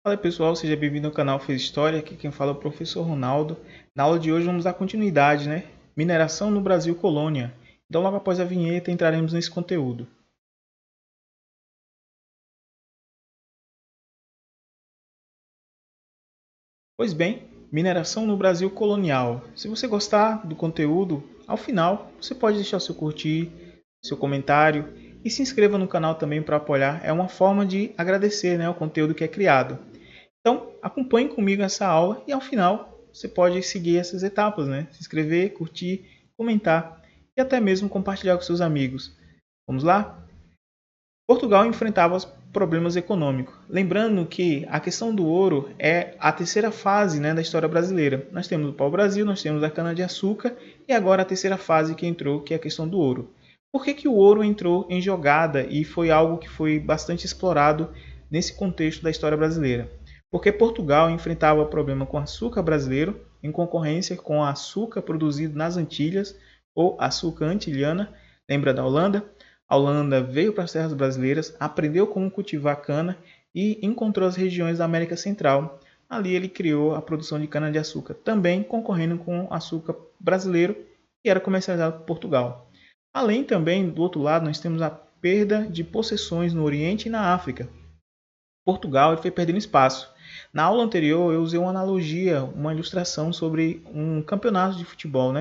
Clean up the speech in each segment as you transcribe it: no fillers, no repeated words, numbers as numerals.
Fala pessoal, seja bem-vindo ao canal Fez História, aqui quem fala é o professor Ronaldo. Na aula de hoje vamos dar continuidade, Mineração no Brasil Colônia. Então logo após a vinheta entraremos nesse conteúdo. Pois bem, mineração no Brasil colonial. Se você gostar do conteúdo, ao final você pode deixar seu curtir, seu comentário e se inscreva no canal também para apoiar. É uma forma de agradecer, o conteúdo que é criado. Então, acompanhe comigo essa aula e ao final você pode seguir essas etapas, Se inscrever, curtir, comentar e até mesmo compartilhar com seus amigos. Vamos lá? Portugal enfrentava problemas econômicos. Lembrando que a questão do ouro é a terceira fase, da história brasileira. Nós temos o pau-brasil, nós temos a cana-de-açúcar e agora a terceira fase que entrou, que é a questão do ouro. Por que o ouro entrou em jogada e foi algo que foi bastante explorado nesse contexto da história brasileira? Porque Portugal enfrentava problema com açúcar brasileiro em concorrência com o açúcar produzido nas Antilhas ou açúcar antilhana, lembra da Holanda? A Holanda veio para as terras brasileiras, aprendeu como cultivar cana e encontrou as regiões da América Central. Ali ele criou a produção de cana-de-açúcar, também concorrendo com o açúcar brasileiro que era comercializado por Portugal. Além também, do outro lado, nós temos a perda de possessões no Oriente e na África. Portugal foi perdendo espaço. Na aula anterior eu usei uma analogia, uma ilustração sobre um campeonato de futebol,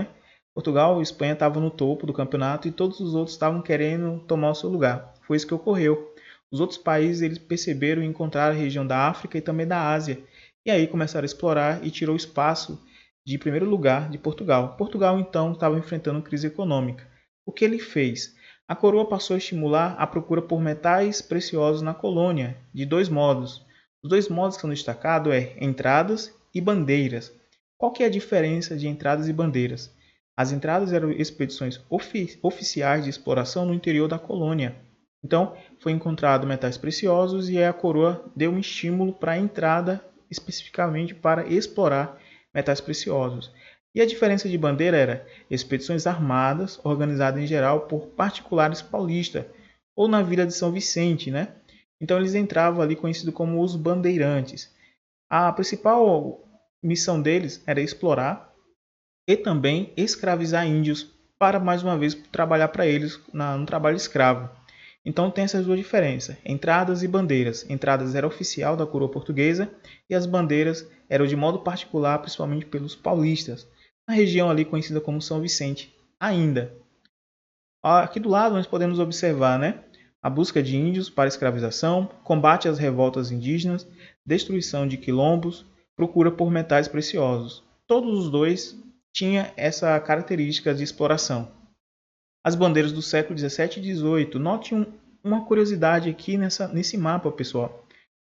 Portugal e Espanha estavam no topo do campeonato e todos os outros estavam querendo tomar o seu lugar. Foi isso que ocorreu. Os outros países eles perceberam e encontraram a região da África e também da Ásia. E aí começaram a explorar e tirou o espaço de primeiro lugar de Portugal. Portugal então estava enfrentando crise econômica. O que ele fez? A coroa passou a estimular a procura por metais preciosos na colônia, de dois modos. Os dois modos que são destacados é entradas e bandeiras. Qual que é a diferença de entradas e bandeiras? As entradas eram expedições oficiais de exploração no interior da colônia. Então, foi encontrado metais preciosos e a coroa deu um estímulo para a entrada especificamente para explorar metais preciosos. E a diferença de bandeira era expedições armadas, organizadas em geral por particulares paulistas, ou na Vila de São Vicente, Então eles entravam ali conhecidos como os bandeirantes. A principal missão deles era explorar e também escravizar índios para, mais uma vez, trabalhar para eles no trabalho escravo. Então tem essas duas diferenças, entradas e bandeiras. Entradas era oficial da coroa portuguesa e as bandeiras eram de modo particular, principalmente pelos paulistas, na região ali conhecida como São Vicente ainda. Aqui do lado nós podemos observar, a busca de índios para escravização, combate às revoltas indígenas, destruição de quilombos, procura por metais preciosos. Todos os dois tinham essa característica de exploração. As bandeiras do século 17 e 18. Note uma curiosidade aqui nesse mapa, pessoal.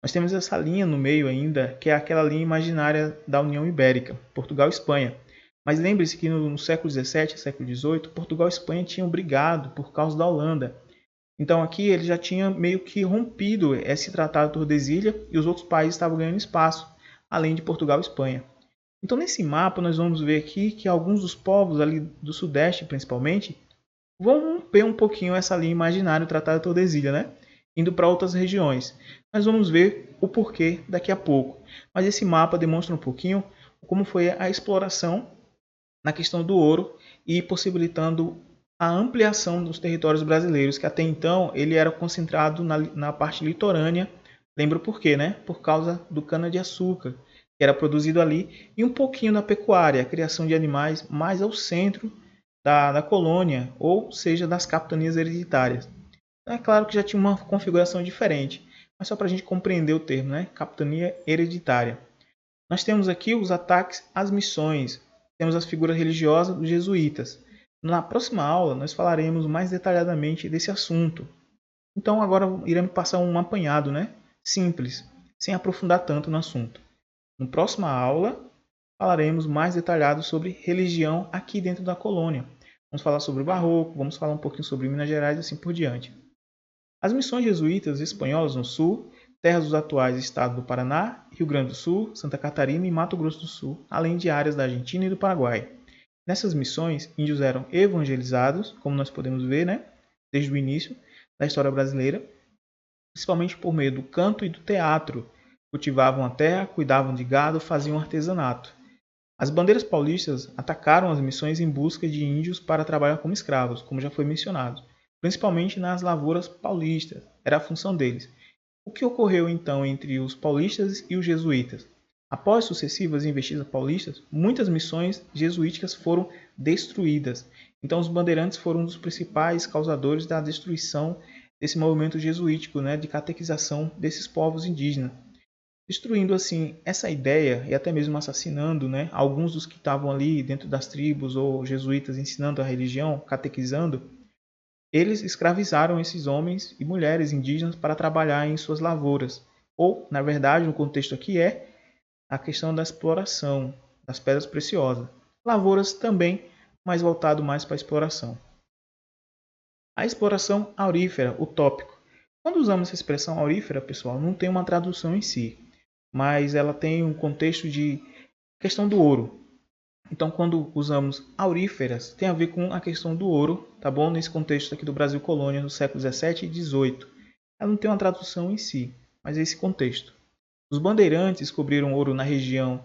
Nós temos essa linha no meio ainda, que é aquela linha imaginária da União Ibérica, Portugal e Espanha. Mas lembre-se que no século 17 e século 18, Portugal e Espanha tinham brigado por causa da Holanda. Então aqui ele já tinha meio que rompido esse tratado de Tordesilhas e os outros países estavam ganhando espaço, além de Portugal e Espanha. Então nesse mapa nós vamos ver aqui que alguns dos povos ali do Sudeste principalmente vão romper um pouquinho essa linha imaginária do Tratado de Tordesilhas, indo para outras regiões. Nós vamos ver o porquê daqui a pouco. Mas esse mapa demonstra um pouquinho como foi a exploração na questão do ouro e possibilitando a ampliação dos territórios brasileiros, que até então ele era concentrado na parte litorânea. Lembra por quê? Por causa do cana-de-açúcar, que era produzido ali, e um pouquinho da pecuária, a criação de animais mais ao centro da colônia, ou seja, das capitanias hereditárias. É claro que já tinha uma configuração diferente, mas só para a gente compreender o termo, capitania hereditária. Nós temos aqui os ataques às missões, temos as figuras religiosas dos jesuítas. Na próxima aula, nós falaremos mais detalhadamente desse assunto. Então, agora iremos passar um apanhado, simples, sem aprofundar tanto no assunto. Na próxima aula, falaremos mais detalhado sobre religião aqui dentro da colônia. Vamos falar sobre o Barroco, vamos falar um pouquinho sobre Minas Gerais e assim por diante. As missões jesuítas espanholas no sul, terras dos atuais estados do Paraná, Rio Grande do Sul, Santa Catarina e Mato Grosso do Sul, além de áreas da Argentina e do Paraguai. Nessas missões, índios eram evangelizados, como nós podemos ver, desde o início da história brasileira, principalmente por meio do canto e do teatro. cultivavam a terra, cuidavam de gado, faziam artesanato. As bandeiras paulistas atacaram as missões em busca de índios para trabalhar como escravos, como já foi mencionado, principalmente nas lavouras paulistas, era a função deles. O que ocorreu então entre os paulistas e os jesuítas? Após sucessivas investidas paulistas, muitas missões jesuíticas foram destruídas. Então os bandeirantes foram um dos principais causadores da destruição desse movimento jesuítico, de catequização desses povos indígenas, destruindo assim essa ideia e até mesmo assassinando, alguns dos que estavam ali dentro das tribos ou jesuítas ensinando a religião, catequizando. Eles escravizaram esses homens e mulheres indígenas para trabalhar em suas lavouras. Ou, na verdade, o contexto aqui é a questão da exploração das pedras preciosas. Lavouras também, mas voltado mais para a exploração. A exploração aurífera, o tópico. Quando usamos essa expressão aurífera, pessoal, não tem uma tradução em si, mas ela tem um contexto de questão do ouro. Então, quando usamos auríferas, tem a ver com a questão do ouro, tá bom? Nesse contexto aqui do Brasil colônia, no século XVII e XVIII. Ela não tem uma tradução em si, mas é esse contexto. Os bandeirantes descobriram ouro na região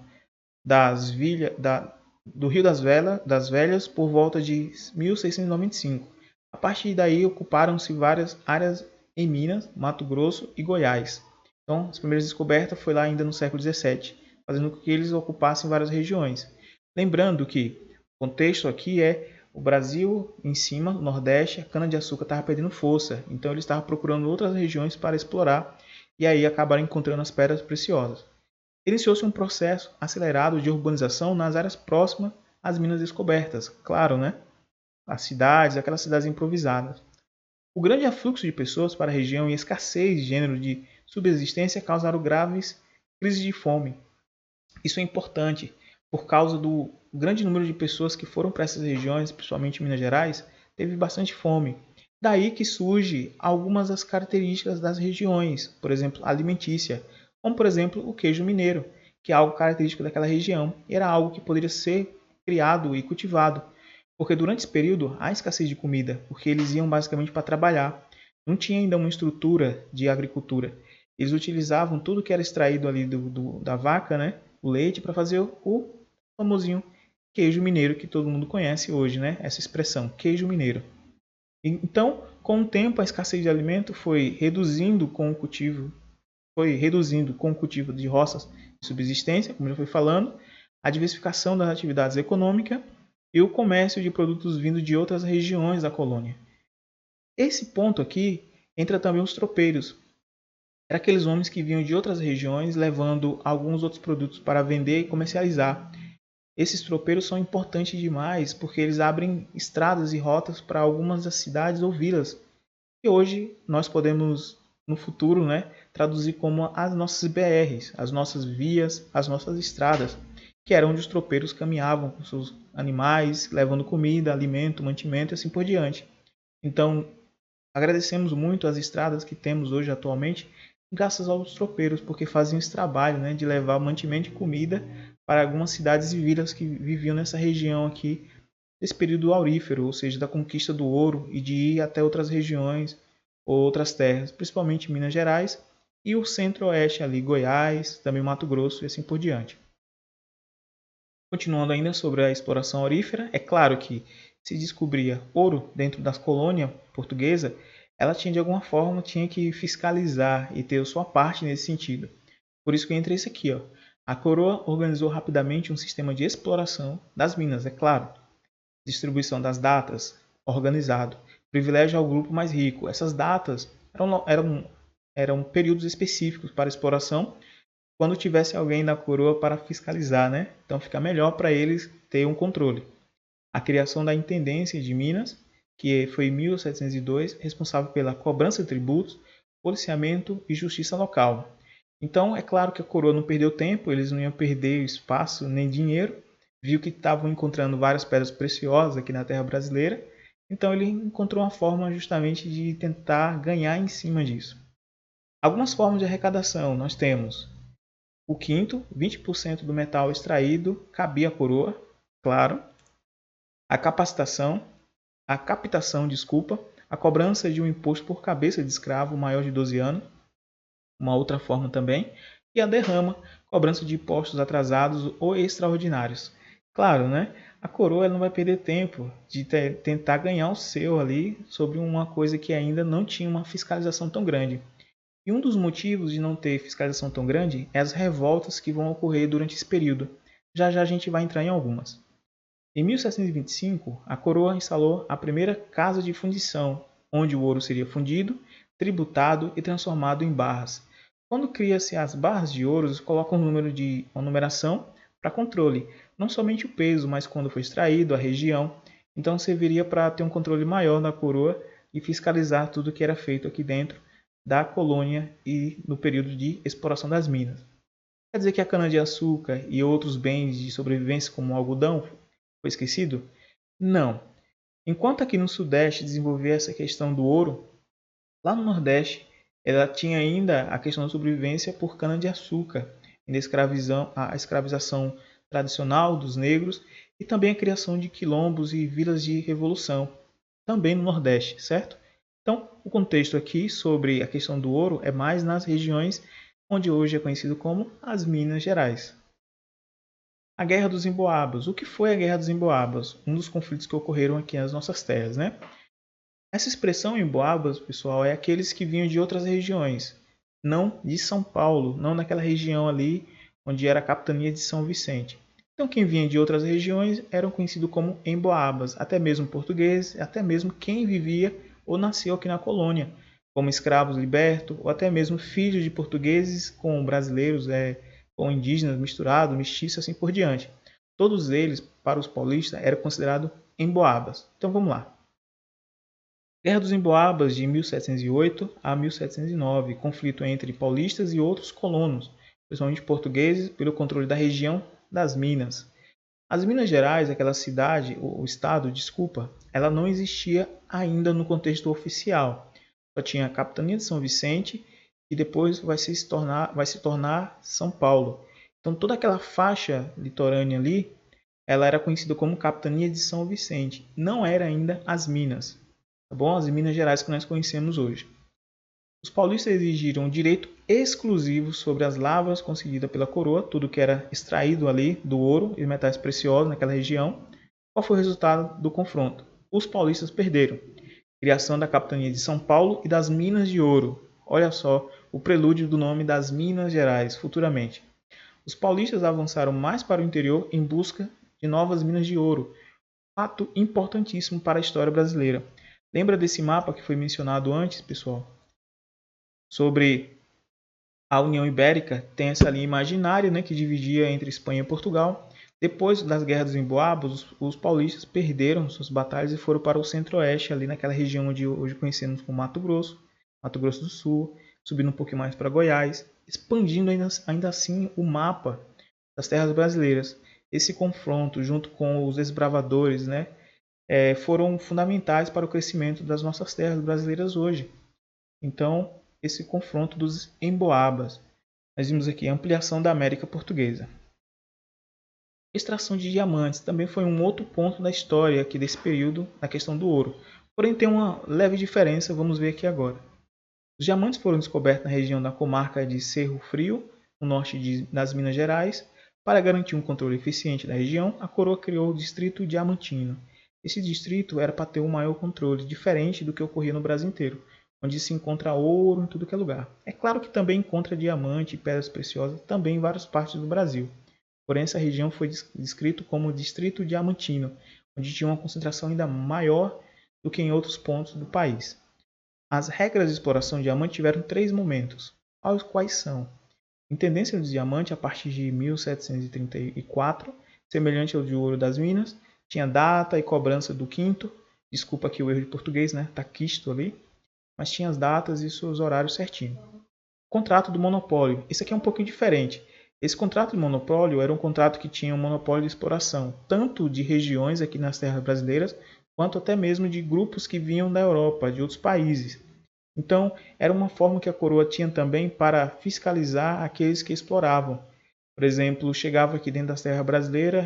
do Rio das Velhas por volta de 1695. A partir daí, ocuparam-se várias áreas em Minas, Mato Grosso e Goiás. Então, as primeiras descobertas foi lá ainda no século XVII, fazendo com que eles ocupassem várias regiões. Lembrando que o contexto aqui é o Brasil em cima, o Nordeste, a cana-de-açúcar estava perdendo força, então eles estavam procurando outras regiões para explorar e aí acabaram encontrando as pedras preciosas. Iniciou-se um processo acelerado de urbanização nas áreas próximas às minas descobertas, claro, as cidades, aquelas cidades improvisadas. O grande afluxo de pessoas para a região e a escassez de gênero de subsistência causaram graves crises de fome. Isso é importante, por causa do grande número de pessoas que foram para essas regiões, principalmente em Minas Gerais, teve bastante fome. Daí que surge algumas das características das regiões, por exemplo, alimentícia, como por exemplo o queijo mineiro, que é algo característico daquela região, e era algo que poderia ser criado e cultivado, porque durante esse período há escassez de comida, porque eles iam basicamente para trabalhar, não tinha ainda uma estrutura de agricultura. Eles utilizavam tudo que era extraído ali da vaca, o leite, para fazer o famosinho queijo mineiro que todo mundo conhece hoje, essa expressão, queijo mineiro. Então, com o tempo, a escassez de alimento foi reduzindo com o cultivo de roças de subsistência, como já foi falando, a diversificação das atividades econômicas e o comércio de produtos vindos de outras regiões da colônia. Esse ponto aqui entra também os tropeiros. Eram aqueles homens que vinham de outras regiões levando alguns outros produtos para vender e comercializar. Esses tropeiros são importantes demais porque eles abrem estradas e rotas para algumas das cidades ou vilas que hoje nós podemos, no futuro, traduzir como as nossas BRs, as nossas vias, as nossas estradas, que eram onde os tropeiros caminhavam com seus animais, levando comida, alimento, mantimento e assim por diante. Então, agradecemos muito as estradas que temos hoje atualmente, graças aos tropeiros, porque faziam esse trabalho de levar mantimento e comida para algumas cidades e vilas que viviam nessa região aqui, desse período aurífero, ou seja, da conquista do ouro e de ir até outras regiões ou outras terras, principalmente Minas Gerais e o centro-oeste ali, Goiás, também Mato Grosso e assim por diante. Continuando ainda sobre a exploração aurífera, é claro que se descobria ouro dentro das colônias portuguesas, ela tinha de alguma forma que fiscalizar e ter a sua parte nesse sentido. Por isso que entra isso aqui, ó. A coroa organizou rapidamente um sistema de exploração das minas, é claro. Distribuição das datas, organizado. Privilégio ao grupo mais rico. Essas datas eram períodos específicos para exploração, quando tivesse alguém na coroa para fiscalizar, Então fica melhor para eles ter um controle. A criação da Intendência de Minas, que foi em 1702, responsável pela cobrança de tributos, policiamento e justiça local. Então, é claro que a coroa não perdeu tempo, eles não iam perder espaço nem dinheiro, viu que estavam encontrando várias pedras preciosas aqui na terra brasileira, então ele encontrou uma forma justamente de tentar ganhar em cima disso. Algumas formas de arrecadação nós temos o quinto, 20% do metal extraído cabia à coroa, claro. A captação, a cobrança de um imposto por cabeça de escravo maior de 12 anos, uma outra forma também. e a derrama, cobrança de impostos atrasados ou extraordinários. Claro, né? A coroa ela não vai perder tempo de tentar ganhar o seu ali sobre uma coisa que ainda não tinha uma fiscalização tão grande. E um dos motivos de não ter fiscalização tão grande é as revoltas que vão ocorrer durante esse período. Já já a gente vai entrar em algumas. Em 1725, a coroa instalou a primeira casa de fundição, onde o ouro seria fundido, tributado e transformado em barras. Quando cria-se as barras de ouro, eles colocam um número de uma numeração para controle, não somente o peso, mas quando foi extraído, a região. Então serviria para ter um controle maior da coroa e fiscalizar tudo que era feito aqui dentro da colônia e no período de exploração das minas. Quer dizer que a cana-de-açúcar e outros bens de sobrevivência como o algodão foi esquecido? Não. Enquanto aqui no Sudeste desenvolvia essa questão do ouro, lá no Nordeste ela tinha ainda a questão da sobrevivência por cana-de-açúcar, a escravização tradicional dos negros e também a criação de quilombos e vilas de revolução, também no Nordeste, certo? Então, o contexto aqui sobre a questão do ouro é mais nas regiões onde hoje é conhecido como as Minas Gerais. A Guerra dos Emboabas. O que foi a Guerra dos Emboabas? Um dos conflitos que ocorreram aqui nas nossas terras, né? Essa expressão Emboabas, pessoal, é aqueles que vinham de outras regiões, não de São Paulo, não naquela região ali onde era a capitania de São Vicente. Então, quem vinha de outras regiões eram conhecidos como Emboabas, até mesmo portugueses, até mesmo quem vivia ou nasceu aqui na colônia, como escravos libertos, ou até mesmo filhos de portugueses com brasileiros, com indígenas misturados, mestiços, assim por diante. Todos eles, para os paulistas, eram considerados Emboabas. Então vamos lá. Guerra dos Emboabas de 1708 a 1709, conflito entre paulistas e outros colonos, principalmente portugueses, pelo controle da região das Minas. As Minas Gerais, aquela cidade, o estado, desculpa, ela não existia ainda no contexto oficial. Só tinha a capitania de São Vicente e depois vai se tornar São Paulo. Então toda aquela faixa litorânea ali, ela era conhecida como capitania de São Vicente. Não era ainda as Minas. Tá bom? As Minas Gerais que nós conhecemos hoje. Os paulistas exigiram um direito exclusivo sobre as lavras concedidas pela coroa, tudo que era extraído ali do ouro e metais preciosos naquela região. Qual foi o resultado do confronto? Os paulistas perderam. Criação da capitania de São Paulo e das Minas de Ouro. Olha só o prelúdio do nome das Minas Gerais futuramente. Os paulistas avançaram mais para o interior em busca de novas minas de ouro, fato importantíssimo para a história brasileira. Lembra desse mapa que foi mencionado antes, pessoal? Sobre a União Ibérica, tem essa linha imaginária, né, que dividia entre Espanha e Portugal. Depois das guerras dos Emboabas, os paulistas perderam suas batalhas e foram para o centro-oeste, ali naquela região onde hoje conhecemos como Mato Grosso do Sul, subindo um pouquinho mais para Goiás, expandindo ainda assim o mapa das terras brasileiras. Esse confronto, junto com os desbravadores, né, foram fundamentais para o crescimento das nossas terras brasileiras hoje. Então, esse confronto dos Emboabas. Nós vimos aqui a ampliação da América Portuguesa. Extração de diamantes também foi um outro ponto da história aqui desse período na questão do ouro. Porém, tem uma leve diferença, vamos ver aqui agora. Os diamantes foram descobertos na região da comarca de Cerro Frio, no norte das Minas Gerais. Para garantir um controle eficiente da região, a coroa criou o Distrito Diamantino. Esse distrito era para ter um maior controle, diferente do que ocorria no Brasil inteiro, onde se encontra ouro em tudo que é lugar. É claro que também encontra diamante e pedras preciosas também em várias partes do Brasil. Porém, essa região foi descrita como Distrito Diamantino, onde tinha uma concentração ainda maior do que em outros pontos do país. As regras de exploração de diamante tiveram 3 momentos, aos quais são: intendência do diamante a partir de 1734, semelhante ao de ouro das minas, tinha data e cobrança do quinto, desculpa aqui o erro de português, né? Tá quisto ali, mas tinha as datas e seus horários certinho. Contrato do monopólio, esse aqui é um pouquinho diferente. Esse contrato de monopólio era um contrato que tinha um monopólio de exploração, tanto de regiões aqui nas terras brasileiras, quanto até mesmo de grupos que vinham da Europa, de outros países. Então, era uma forma que a coroa tinha também para fiscalizar aqueles que exploravam. Por exemplo, chegava aqui dentro das terras brasileiras,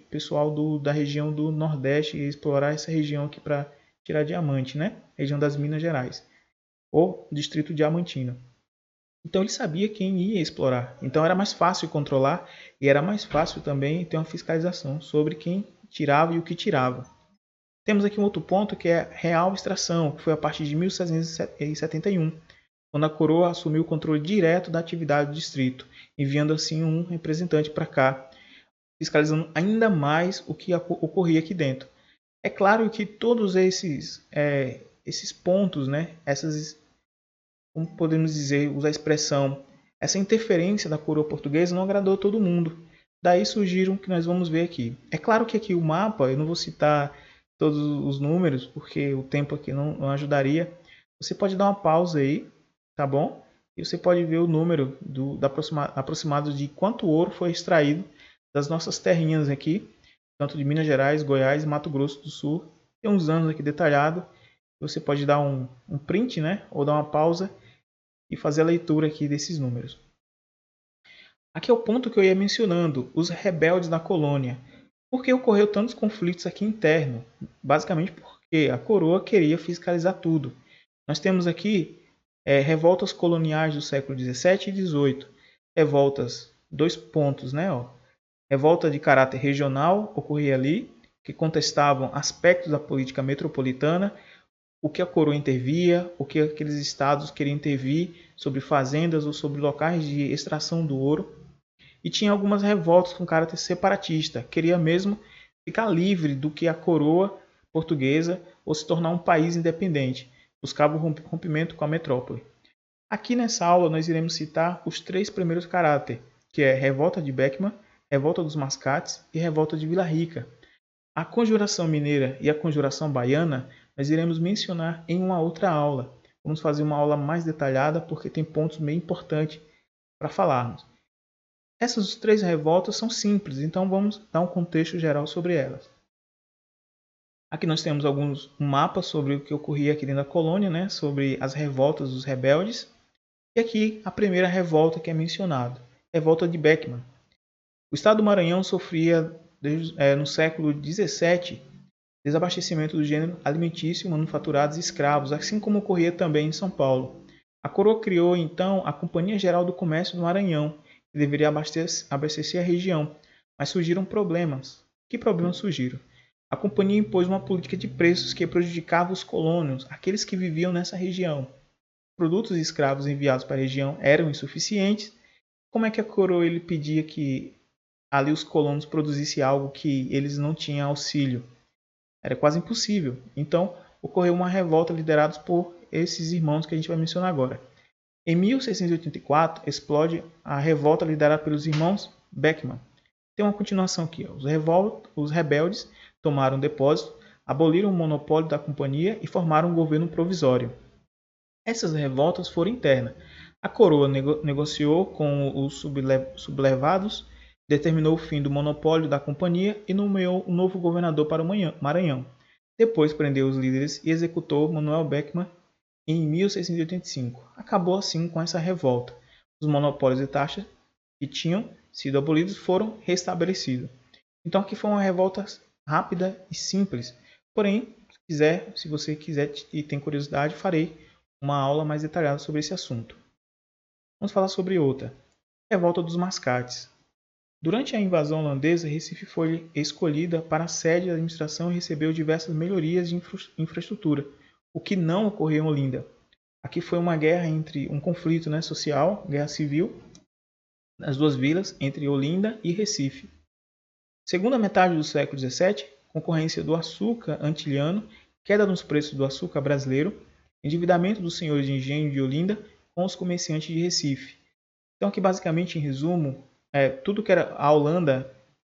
pessoal da região do Nordeste ia explorar essa região aqui para tirar diamante, né? Região das Minas Gerais, ou Distrito Diamantino. Então ele sabia quem ia explorar. Então era mais fácil controlar e era mais fácil também ter uma fiscalização sobre quem tirava e o que tirava. Temos aqui um outro ponto que é a real extração, que foi a partir de 1771, quando a coroa assumiu o controle direto da atividade do distrito, enviando assim um representante para cá, fiscalizando ainda mais o que ocorria aqui dentro. É claro que todos esses pontos, né, como podemos dizer, usar a expressão, essa interferência da coroa portuguesa não agradou todo mundo. Daí surgiram o que nós vamos ver aqui. É claro que aqui o mapa, eu não vou citar todos os números, porque o tempo aqui não ajudaria. Você pode dar uma pausa aí, tá bom? E você pode ver o número aproximado de quanto ouro foi extraído das nossas terrinhas aqui, tanto de Minas Gerais, Goiás e Mato Grosso do Sul. Tem uns anos aqui detalhado. Você pode dar um print, né? Ou dar uma pausa e fazer a leitura aqui desses números. Aqui é o ponto que eu ia mencionando, os rebeldes da colônia. Por que ocorreu tantos conflitos aqui internos? Basicamente porque a coroa queria fiscalizar tudo. Nós temos aqui revoltas coloniais do século 17 e 18. Revoltas, dois pontos, né? Revolta de caráter regional ocorria ali, que contestavam aspectos da política metropolitana, o que a coroa intervia, o que aqueles estados queriam intervir sobre fazendas ou sobre locais de extração do ouro. E tinha algumas revoltas com caráter separatista, queria mesmo ficar livre do que a coroa portuguesa ou se tornar um país independente, buscava o rompimento com a metrópole. Aqui nessa aula nós iremos citar os três primeiros caráteres, que é Revolta de Beckman, Revolta dos Mascates e Revolta de Vila Rica. A conjuração mineira e a conjuração baiana nós iremos mencionar em uma outra aula. Vamos fazer uma aula mais detalhada porque tem pontos bem importantes para falarmos. Essas três revoltas são simples, então vamos dar um contexto geral sobre elas. Aqui nós temos um mapa sobre o que ocorria aqui dentro da colônia, né, sobre as revoltas dos rebeldes. E aqui a primeira revolta que é mencionada, Revolta de Beckman. O estado do Maranhão sofria no século XVII desabastecimento do gênero alimentício, manufaturados e escravos, assim como ocorria também em São Paulo. A coroa criou então a Companhia Geral do Comércio do Maranhão, que deveria abastecer a região, mas surgiram problemas. Que problemas surgiram? A companhia impôs uma política de preços que prejudicava os colonos, aqueles que viviam nessa região. Produtos escravos enviados para a região eram insuficientes. Como é que a coroa ele pedia que ali os colonos produzissem algo que eles não tinham auxílio? Era quase impossível. Então, ocorreu uma revolta liderada por esses irmãos que a gente vai mencionar agora. Em 1684, explode a revolta liderada pelos irmãos Beckman. Tem uma continuação aqui. Os rebeldes tomaram depósito, aboliram o monopólio da companhia e formaram um governo provisório. Essas revoltas foram internas. A coroa negociou com os sublevados, determinou o fim do monopólio da companhia e nomeou um novo governador para o Maranhão. Depois prendeu os líderes e executou Manuel Beckman em 1685. Acabou assim com essa revolta. Os monopólios e taxas que tinham sido abolidos foram restabelecidos. Então aqui foi uma revolta rápida e simples. Porém, se você quiser e tem curiosidade, farei uma aula mais detalhada sobre esse assunto. Vamos falar sobre outra. Revolta dos Mascates. Durante a invasão holandesa, Recife foi escolhida para a sede da administração e recebeu diversas melhorias de infraestrutura, o que não ocorreu em Olinda. Aqui foi uma guerra um conflito social, guerra civil, nas duas vilas, entre Olinda e Recife. Segunda metade do século XVII, concorrência do açúcar antilhano, queda nos preços do açúcar brasileiro, endividamento dos senhores de engenho de Olinda com os comerciantes de Recife. Então aqui basicamente, em resumo, tudo que era a Holanda,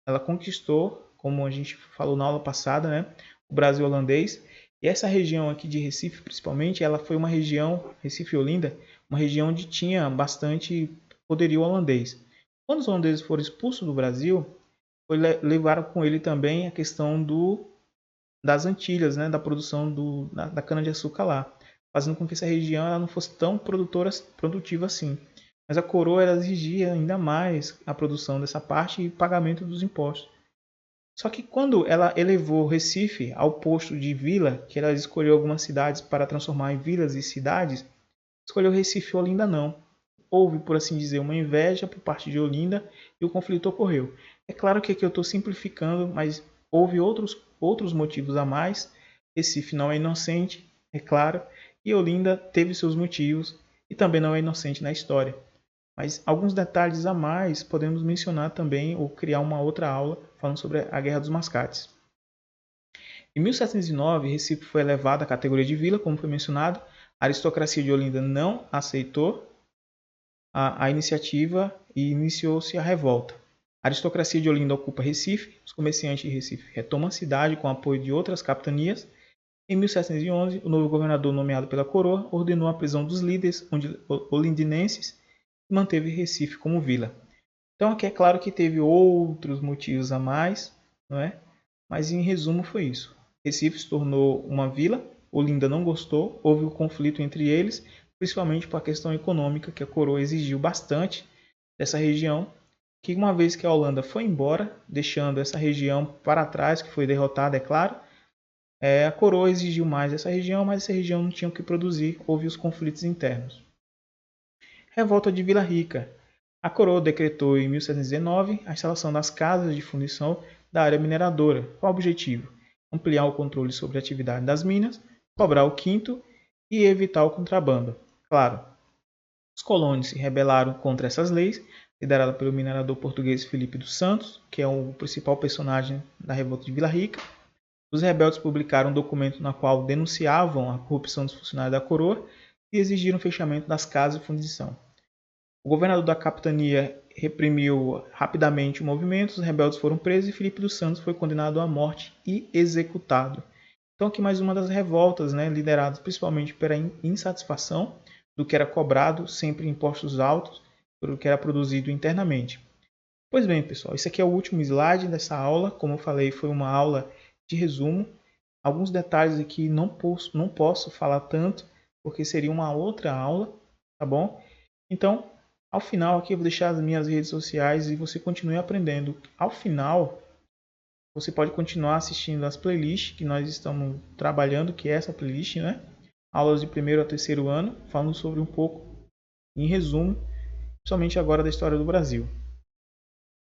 ela conquistou, como a gente falou na aula passada, né, o Brasil holandês. E essa região aqui de Recife, principalmente, ela foi uma região, Recife e Olinda, uma região onde tinha bastante poderio holandês. Quando os holandeses foram expulsos do Brasil, levaram com ele também a questão das Antilhas, né, da produção da cana-de-açúcar lá, fazendo com que essa região ela não fosse tão produtiva assim. Mas a coroa ela exigia ainda mais a produção dessa parte e o pagamento dos impostos. Só que quando ela elevou Recife ao posto de vila, que ela escolheu algumas cidades para transformar em vilas e cidades, escolheu Recife e Olinda não. houve, por assim dizer, uma inveja por parte de Olinda e o conflito ocorreu. É claro que aqui eu estou simplificando, mas houve outros motivos a mais. Recife não é inocente, é claro, e Olinda teve seus motivos e também não é inocente na história. Mas alguns detalhes a mais podemos mencionar também ou criar uma outra aula falando sobre a Guerra dos Mascates. Em 1709, Recife foi elevado à categoria de vila, como foi mencionado. A aristocracia de Olinda não aceitou a iniciativa e iniciou-se a revolta. A aristocracia de Olinda ocupa Recife, os comerciantes de Recife retomam a cidade com apoio de outras capitanias. Em 1711, o novo governador nomeado pela coroa ordenou a prisão dos líderes olindinenses e manteve Recife como vila. Então aqui é claro que teve outros motivos a mais, não é? Mas em resumo foi isso. Recife se tornou uma vila, Olinda não gostou, houve um conflito entre eles, principalmente por a questão econômica, que a coroa exigiu bastante dessa região, que uma vez que a Holanda foi embora, deixando essa região para trás, que foi derrotada, é claro, a coroa exigiu mais dessa região, mas essa região não tinha o que produzir, houve os conflitos internos. Revolta de Vila Rica. A coroa decretou em 1719 a instalação das casas de fundição da área mineradora. Qual o objetivo? Ampliar o controle sobre a atividade das minas, cobrar o quinto e evitar o contrabando. Claro, os colonos se rebelaram contra essas leis, liderada pelo minerador português Felipe dos Santos, que é o principal personagem da revolta de Vila Rica. Os rebeldes publicaram um documento na qual denunciavam a corrupção dos funcionários da coroa e exigiram o fechamento das casas de fundição. O governador da capitania reprimiu rapidamente o movimento, os rebeldes foram presos e Filipe dos Santos foi condenado à morte e executado. Então aqui mais uma das revoltas, lideradas principalmente pela insatisfação do que era cobrado, sempre impostos altos, pelo que era produzido internamente. Pois bem, pessoal, esse aqui é o último slide dessa aula. Como eu falei, foi uma aula de resumo. Alguns detalhes aqui não posso falar tanto, porque seria uma outra aula, tá bom? Então, ao final aqui eu vou deixar as minhas redes sociais e você continue aprendendo. Ao final, você pode continuar assistindo as playlists que nós estamos trabalhando, que é essa playlist, né? Aulas de 1º a 3º ano, falando sobre um pouco, em resumo, somente agora da história do Brasil.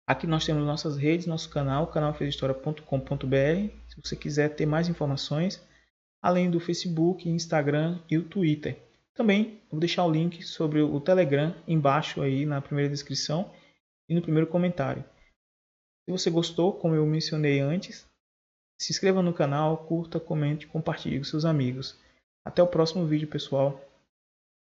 Aqui nós temos nossas redes, nosso canal, canalfezhistoria.com.br. Se você quiser ter mais informações, além do Facebook, Instagram e o Twitter. Também vou deixar o link sobre o Telegram embaixo aí na primeira descrição e no primeiro comentário. Se você gostou, como eu mencionei antes, se inscreva no canal, curta, comente e compartilhe com seus amigos. Até o próximo vídeo, pessoal.